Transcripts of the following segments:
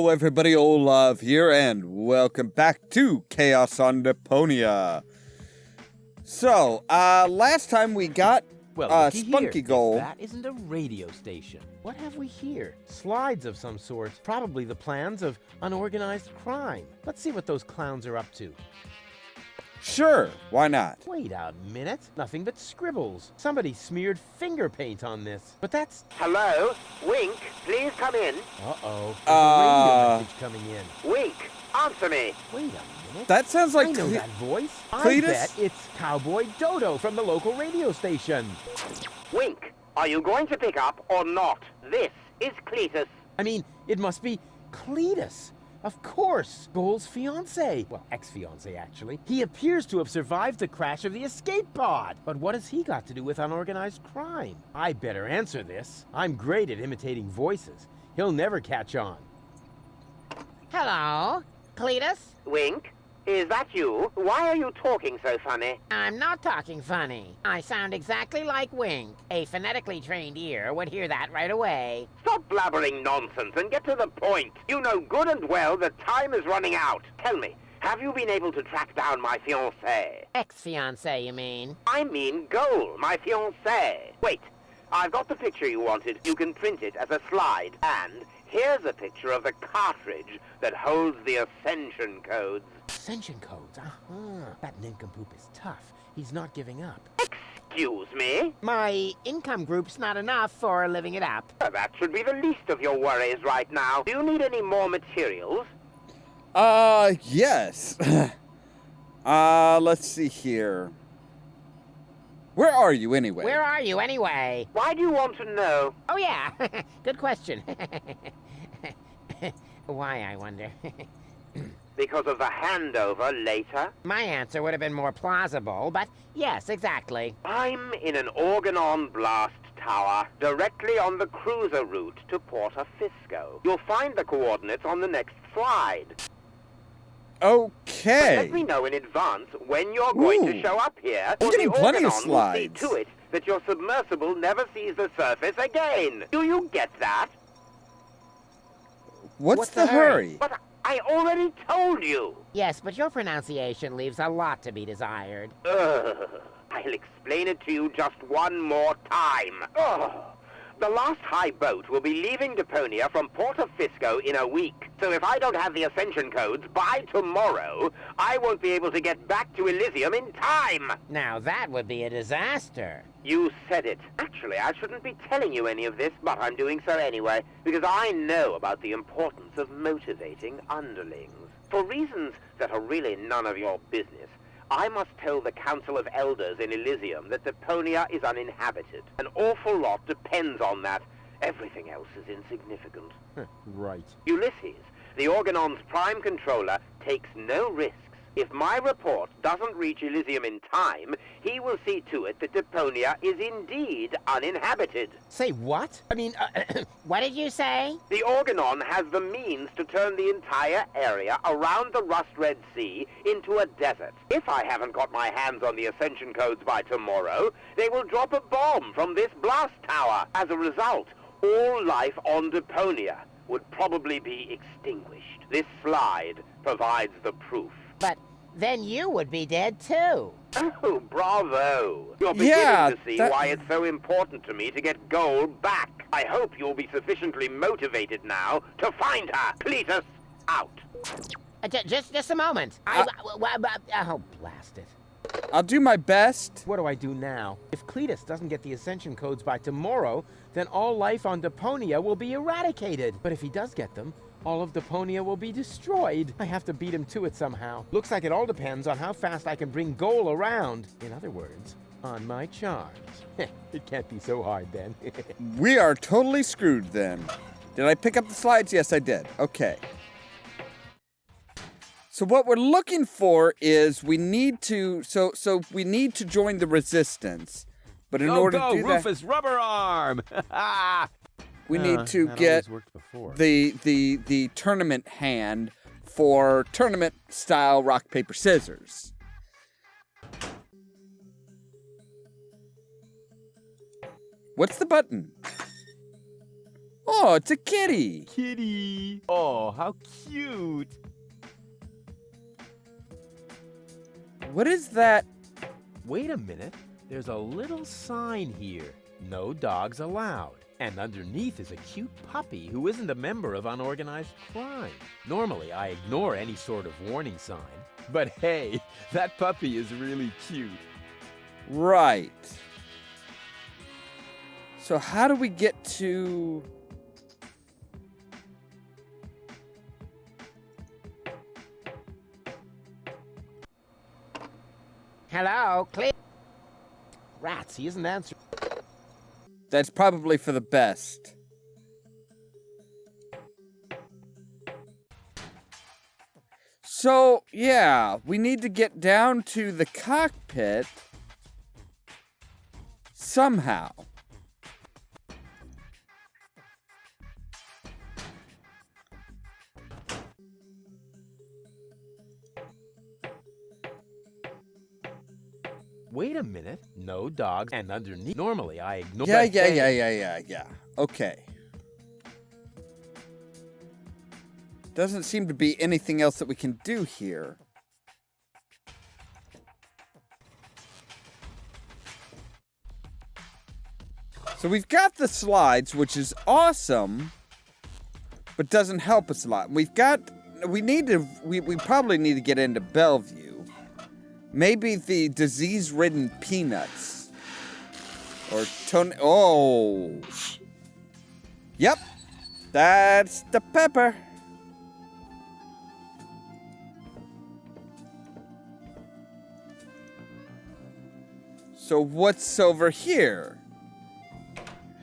Hello everybody, Ollamh here, and welcome back to Chaos on Deponia. So, last time we got Spunky Gold. That isn't a radio station. What have we here? Slides of some sort. Probably the plans of unorganized crime. Let's see what those clowns are up to. Sure, why not? Wait a minute. Nothing but scribbles. Somebody smeared finger paint on this. But that's... Hello? Wink, please come in. Uh-oh. There's a radio message coming in. Wink, answer me. Wait a minute. That sounds like I know that voice. Cletus? I bet it's Cowboy Dodo from the local radio station. Wink, are you going to pick up or not? This is Cletus. I mean, it must be Cletus. Of course, Goal's fiancé. Well, ex-fiancé, actually. He appears to have survived the crash of the escape pod. But what has he got to do with unorganized crime? I better answer this. I'm great at imitating voices. He'll never catch on. Hello, Cletus? Wink, is that you? Why are you talking so funny? I'm not talking funny. I sound exactly like Wink. A phonetically trained ear would hear that right away. Stop blabbering nonsense and get to the point. You know good and well that time is running out. Tell me, have you been able to track down my fiancé? Ex-fiancé, you mean? I mean Goal, my fiancé. Wait, I've got the picture you wanted. You can print it as a slide. And here's a picture of the cartridge that holds the ascension codes. Ascension codes, That nincompoop is tough. He's not giving up. Excuse me? My income group's not enough for living it up. That should be the least of your worries right now. Do you need any more materials? Yes. Let's see here. Where are you anyway? Where are you anyway? Why do you want to know? Oh yeah, good question. Why, I wonder? Because of the handover later? My answer would have been more plausible, but yes, exactly. I'm in an organon blast tower, directly on the cruiser route to Porta Fisco. You'll find the coordinates on the next slide. Okay. Let me know in advance when you're going to show up here, I'm or getting the plenty of organon will see slides. to it that your submersible never sees the surface again. Do you get that? What's the hurry? But I already told you. Yes, but your pronunciation leaves a lot to be desired. I'll explain it to you just one more time. The last high boat will be leaving Deponia from Porta Fisco in a week. So if I don't have the ascension codes by tomorrow, I won't be able to get back to Elysium in time. Now that would be a disaster. You said it. Actually, I shouldn't be telling you any of this, but I'm doing so anyway, because I know about the importance of motivating underlings. For reasons that are really none of your business, I must tell the Council of Elders in Elysium that Deponia is uninhabited. An awful lot depends on that. Everything else is insignificant. Right. Ulysses, the Organon's prime controller, takes no risks. If my report doesn't reach Elysium in time, he will see to it that Deponia is indeed uninhabited. Say what? I mean, What did you say? The Organon has the means to turn the entire area around the Rust Red Sea into a desert. If I haven't got my hands on the ascension codes by tomorrow, they will drop a bomb from this blast tower. As a result, all life on Deponia would probably be extinguished. This slide provides the proof. But then you would be dead too. Oh, bravo! You're beginning to see why it's so important to me to get Goal back. I hope you'll be sufficiently motivated now to find her. Cletus, out. Just a moment. Oh, blast it. I'll do my best. what do I do now? If Cletus doesn't get the ascension codes by tomorrow, then all life on Deponia will be eradicated. But if he does get them, all of Deponia will be destroyed. I have to beat him to it somehow. Looks like it all depends on how fast I can bring Goal around. In other words, on my charms. It can't be so hard then. We are totally screwed then. Did I pick up the slides? Yes, I did. Okay. So what we're looking for is we need to we need to join the resistance. But in order to do Rufus, rubber arm! we need to get the tournament hand for tournament style rock paper scissors. What's the button? Oh, it's a kitty. Kitty. Oh, how cute. What is that? Wait a minute. There's a little sign here. No dogs allowed. And underneath is a cute puppy who isn't a member of unorganized crime. Normally, I ignore any sort of warning sign. But hey, that puppy is really cute. Right. So how do we get to... Hello, Cletus. Rats, he isn't answering. That's probably for the best. So, yeah, we need to get down to the cockpit somehow. Wait a minute. No dogs. And underneath. Normally, I ignore. Yeah. Okay. Doesn't seem to be anything else that we can do here. So we've got the slides, which is awesome, but doesn't help us a lot. We probably need to get into Bellevue. Maybe the disease-ridden peanuts. Or oh. Yep. That's the pepper. So what's over here?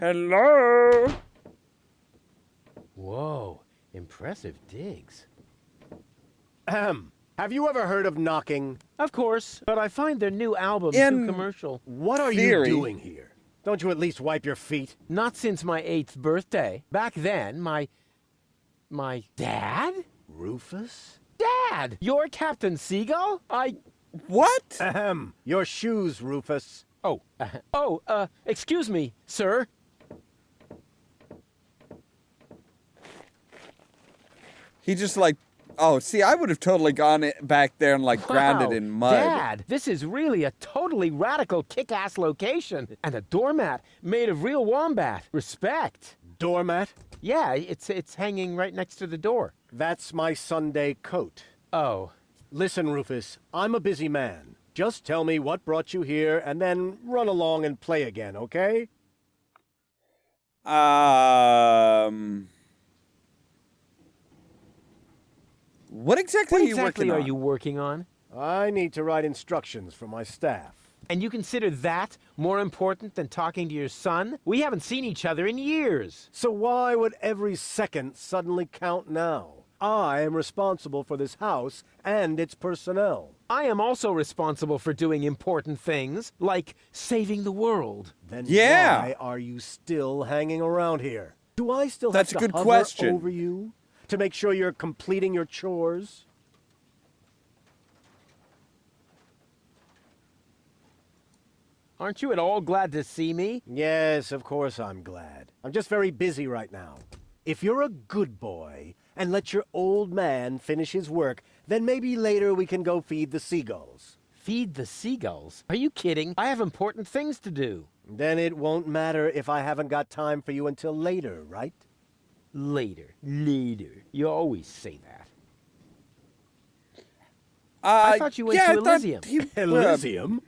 Hello? Whoa, impressive digs. Ahem. Have you ever heard of knocking? Of course, but I find their new album In too commercial. What are theory. you doing here? Don't you at least wipe your feet? Not since my 8th birthday. Back then, my dad? Rufus? Dad! You're Captain Seagull? What? Ahem. Your shoes, Rufus. Excuse me, sir. He just like, oh, see, I would have totally gone back there and like ground it in mud. Dad, this is really a totally radical kick-ass location. And a doormat made of real wombat. Respect. Doormat? Yeah, it's hanging right next to the door. That's my Sunday coat. Oh. Listen, Rufus, I'm a busy man. Just tell me what brought you here and then run along and play again, okay? What exactly are you working on? I need to write instructions for my staff. And you consider that more important than talking to your son? We haven't seen each other in years. So why would every second suddenly count now? I am responsible for this house and its personnel. I am also responsible for doing important things, like saving the world. Then Yeah. why are you still hanging around here? Do I still That's have a to good hover question. over you to make sure you're completing your chores? Aren't you at all glad to see me? Yes, of course I'm glad. I'm just very busy right now. If you're a good boy and let your old man finish his work, then maybe later we can go feed the seagulls. Feed the seagulls? Are you kidding? I have important things to do. Then it won't matter if I haven't got time for you until later, right? Later. You always say that. I thought you went to Elysium. Elysium?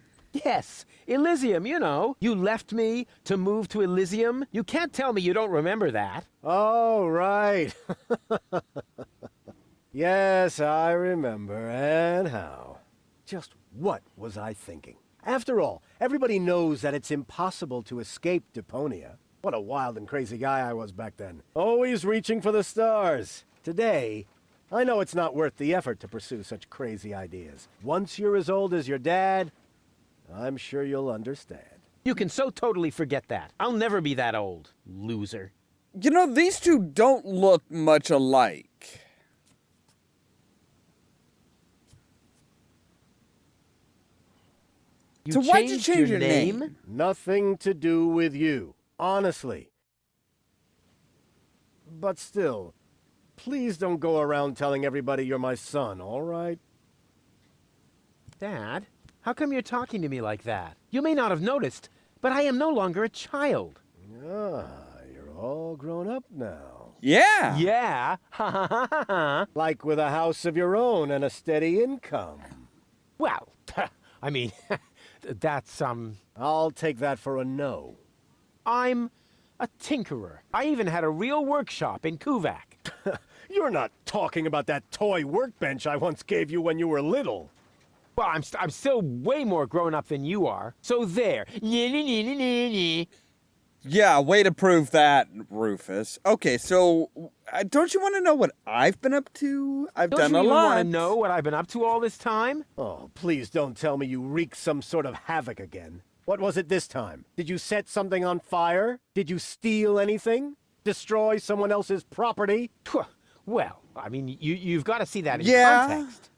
Yes, Elysium, you know. You left me to move to Elysium. You can't tell me you don't remember that. Oh, right. Yes, I remember. And how? Just what was I thinking? After all, everybody knows that it's impossible to escape Deponia. What a wild and crazy guy I was back then. Always reaching for the stars. Today, I know it's not worth the effort to pursue such crazy ideas. Once you're as old as your dad, I'm sure you'll understand. You can so totally forget that. I'll never be that old, loser. You know, these two don't look much alike. So why'd you changed change your name? Nothing to do with you. Honestly. But still, please don't go around telling everybody you're my son, all right? Dad, how come you're talking to me like that? You may not have noticed, but I am no longer a child. Ah, you're all grown up now. Yeah. Yeah. Ha ha ha ha ha. Like with a house of your own and a steady income. Well, I mean, that's, I'll take that for a no. I'm a tinkerer. I even had a real workshop in Kuvak. You're not talking about that toy workbench I once gave you when you were little. Well, I'm still way more grown up than you are. So there. Yeah, way to prove that, Rufus. Okay, so don't you want to know what I've been up to? I've Don't done you a even lot. want to know what I've been up to all this time? Oh, please don't tell me you wreaked some sort of havoc again. What was it this time? Did you set something on fire? Did you steal anything? Destroy someone else's property? Well, I mean, you've got to see that in Yeah. context.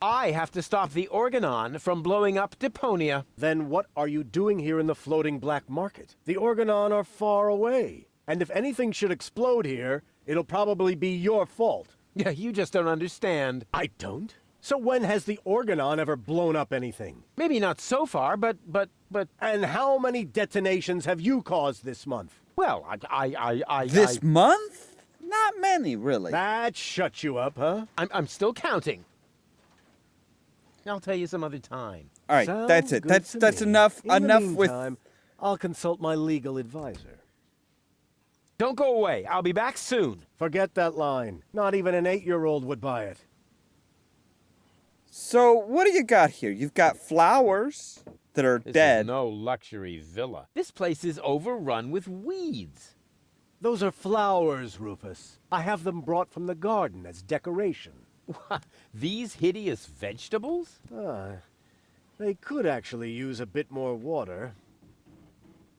I have to stop the Organon from blowing up Deponia. Then what are you doing here in the floating black market? The Organon are far away. And if anything should explode here, it'll probably be your fault. Yeah, you just don't understand. I don't? So when has the Organon ever blown up anything? Maybe not so far, but... And how many detonations have you caused this month? Well, This month? Not many, really. That shut you up, huh? I'm still counting. I'll tell you some other time. All right, Sounds that's it. good That's to me. enough. In Enough the with. meantime, I'll consult my legal advisor. Don't go away. I'll be back soon. Forget that line. Not even an 8-year-old would buy it. So what do you got here? You've got flowers that are This dead. is no luxury villa. This place is overrun with weeds. Those are flowers, Rufus. I have them brought from the garden as decoration. These hideous vegetables? They could actually use a bit more water.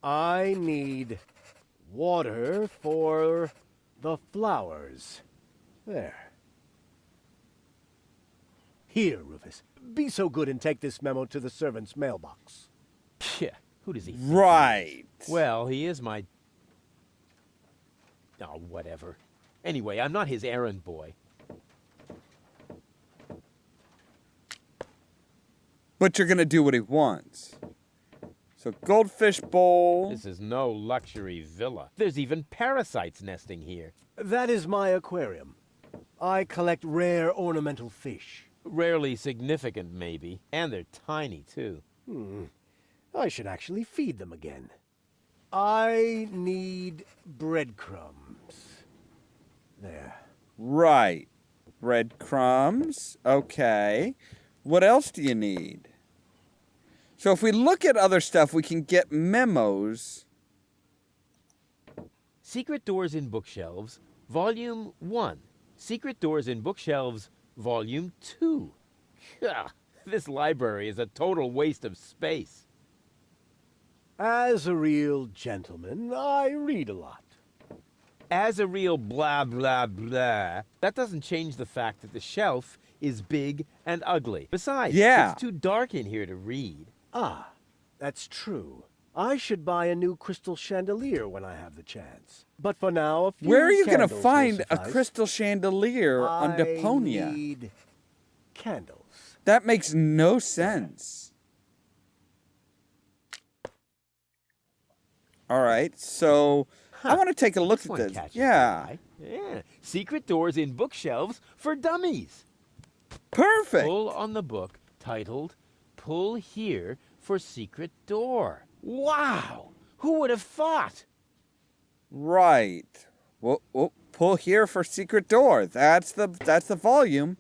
I need water for the flowers. There. Here, Rufus. Be so good and take this memo to the servant's mailbox. Yeah, who does he think he Right. is? Well, he is my... Oh, whatever. Anyway, I'm not his errand boy. But you're gonna do what he wants. So goldfish bowl. This is no luxury villa. There's even parasites nesting here. That is my aquarium. I collect rare ornamental fish. Rarely significant, maybe. And they're tiny, too. I should actually feed them again. I need breadcrumbs. There. Right. Breadcrumbs. Okay. What else do you need? So if we look at other stuff, we can get memos. Secret Doors in Bookshelves, Volume 1. Secret Doors in Bookshelves, Volume 2. Gah, this library is a total waste of space. As a real gentleman, I read a lot. As a real blah, blah, blah, that doesn't change the fact that the shelf is big and ugly. Besides, Yeah. it's too dark in here to read. Ah, that's true. I should buy a new crystal chandelier when I have the chance. But for now, a few Where are you gonna candles will find a suffice. crystal chandelier on Deponia? I need candles. That makes no sense. All right, so I want to take a look This at one this. catches Yeah, my eye. Yeah. Secret Doors in Bookshelves for Dummies. perfect. Pull on the book titled Pull Here for Secret Door. Wow! Who would have thought? Right. Well, pull here for secret door. That's the volume.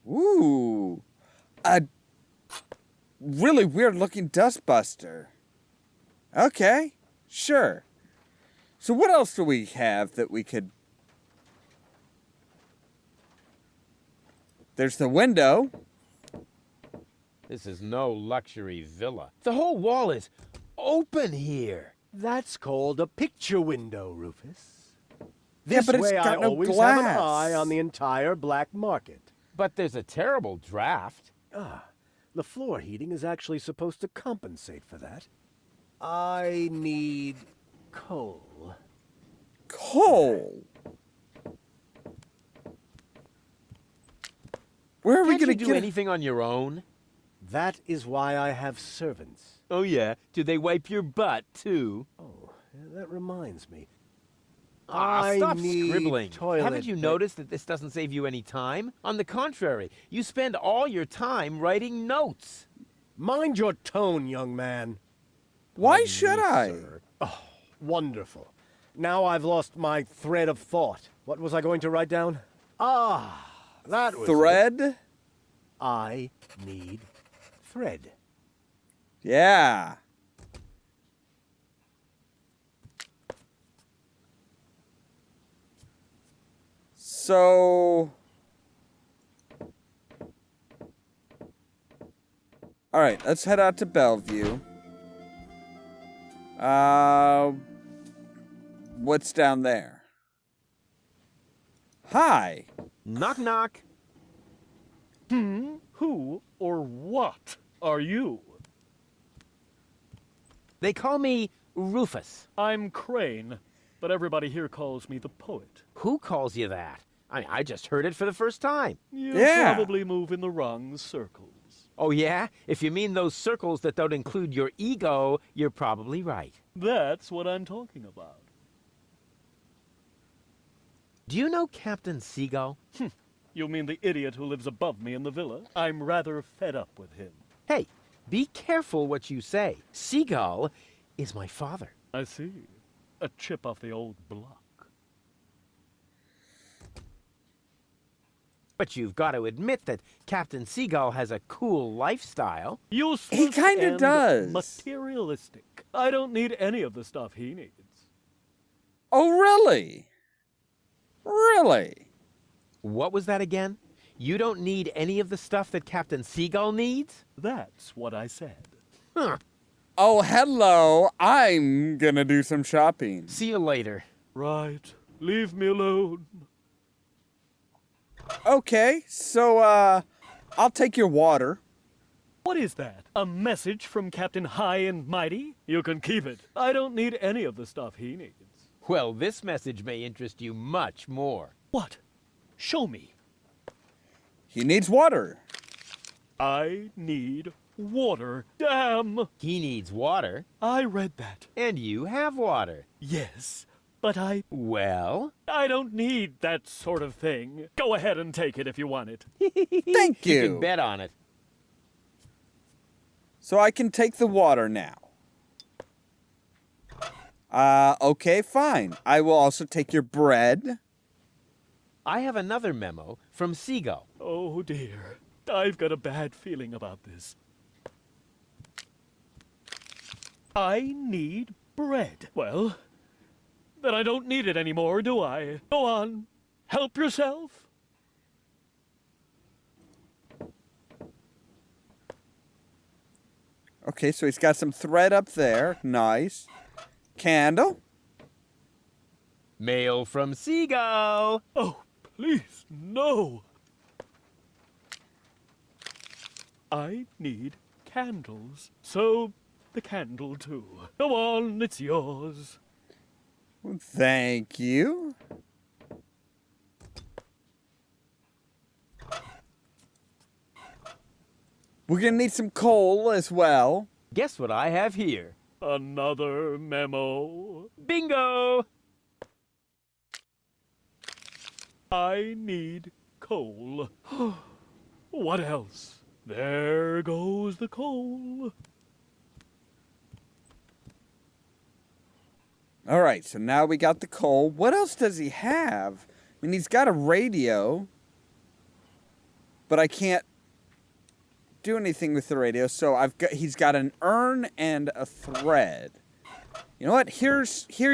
Ooh, a really weird looking dustbuster. Okay, sure. So what else do we have that we could? There's the window. This is no luxury villa. The whole wall is open here. That's called a picture window, Rufus. Yeah, This but it's way got I no always have an glass. eye on the entire black market. But there's a terrible draft. The floor heating is actually supposed to compensate for that. I need coal. Coal. Where are we Can't gonna you do get anything on your own? That is why I have servants. Oh yeah, do they wipe your butt too? Oh, that reminds me. Stop need scribbling. toilet Haven't you noticed that this doesn't save you any time? On the contrary, you spend all your time writing notes. Mind your tone, young man. Why Pardon should me, I? sir. Oh, wonderful. Now I've lost my thread of thought. What was I going to write down? That was it. Thread? I need thread. Yeah. So... Alright, let's head out to Bellevue. What's down there? Hi. Knock knock. Who or what are you? They call me Rufus. I'm Crane, but everybody here calls me the poet. Who calls you that? I just heard it for the first time. You Yeah. probably move in the wrong circles. Oh yeah? If you mean those circles that don't include your ego, you're probably right. That's what I'm talking about. Do you know Captain Seagull? You mean the idiot who lives above me in the villa? I'm rather fed up with him. Hey, be careful what you say. Seagull is my father. I see. A chip off the old block. But you've got to admit that Captain Seagull has a cool lifestyle. Useless He kinda and does. materialistic. I don't need any of the stuff he needs. Oh, really? Really? What was that again? You don't need any of the stuff that Captain Seagull needs? That's what I said. Huh. Oh, hello. I'm gonna do some shopping. See you later. Right. Leave me alone. Okay, so, I'll take your water. What is that? A message from Captain High and Mighty? You can keep it. I don't need any of the stuff he needs. Well, this message may interest you much more. What? Show me. He needs water. I need water. Damn! He needs water, I read that. and you have water. Yes, but I Well, don't need that sort of thing. Go ahead and take it if you want it. Thank you you. can bet on it. So I can take the water now. Okay, fine. I will also take your bread. I have another memo from Seagull. Oh dear. I've got a bad feeling about this. I need bread. Well, then I don't need it anymore, do I? Go on. Help yourself. Okay, so he's got some thread up there. Nice. Candle. Mail from Seagull. Oh, please, no. I need candles. So, the candle too. Go on, it's yours. Thank you. We're gonna need some coal as well. Guess what I have here? Another memo. Bingo! I need coal. What else? There goes the coal. All right, so now we got the coal. What else does he have? I mean, he's got a radio, but I can't do anything with the radio. So he's got an urn and a thread. You know what? Here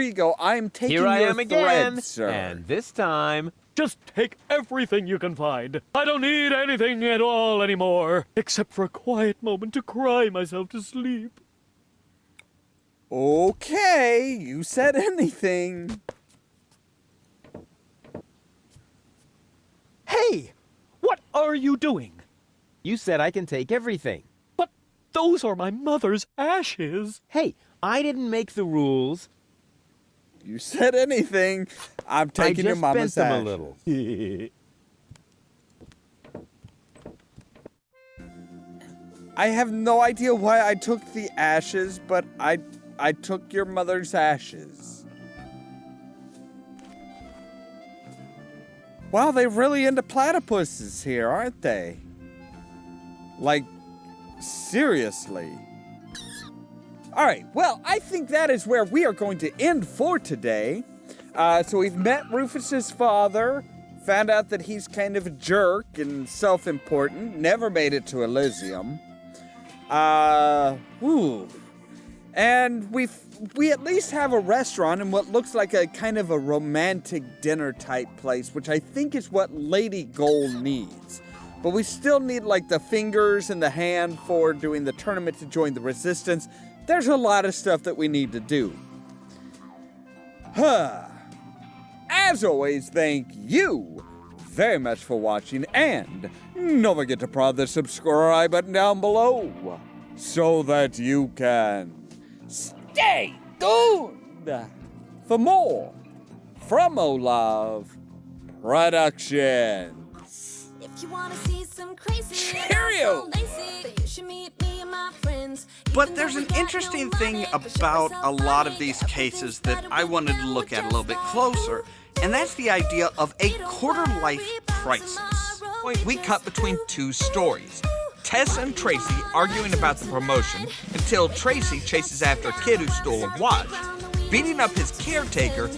you go. I'm taking Here I your am again, thread, sir. and this time, Just take everything you can find. I don't need anything at all anymore, except for a quiet moment to cry myself to sleep. Okay, you said anything. Hey! What are you doing? you said I can take everything. But Those are my mother's ashes. Hey, I didn't make the rules. You said anything, I'm taking your mama's bent them ashes. a little. I have no idea why I took the ashes, but I took your mother's ashes. Wow, they're really into platypuses here, aren't they? Like, seriously. All right, well, I think that is where we are going to end for today. So we've met Rufus's father, found out that he's kind of a jerk and self-important, never made it to Elysium. And we at least have a restaurant in what looks like a kind of a romantic dinner type place, which I think is what Lady Gold needs. But we still need like the fingers and the hand for doing the tournament to join the resistance. There's a lot of stuff that we need to do. As always, thank you very much for watching, and don't forget to press the subscribe button down below so that you can stay tuned for more from Ollamh Productions. If you wanna see some crazy, Cheerio! But there's an interesting thing about a lot of these cases that I wanted to look at a little bit closer, and that's the idea of a quarter-life crisis. We cut between two stories. Tess and Tracy arguing about the promotion until Tracy chases after a kid who stole a watch, beating up his caretaker,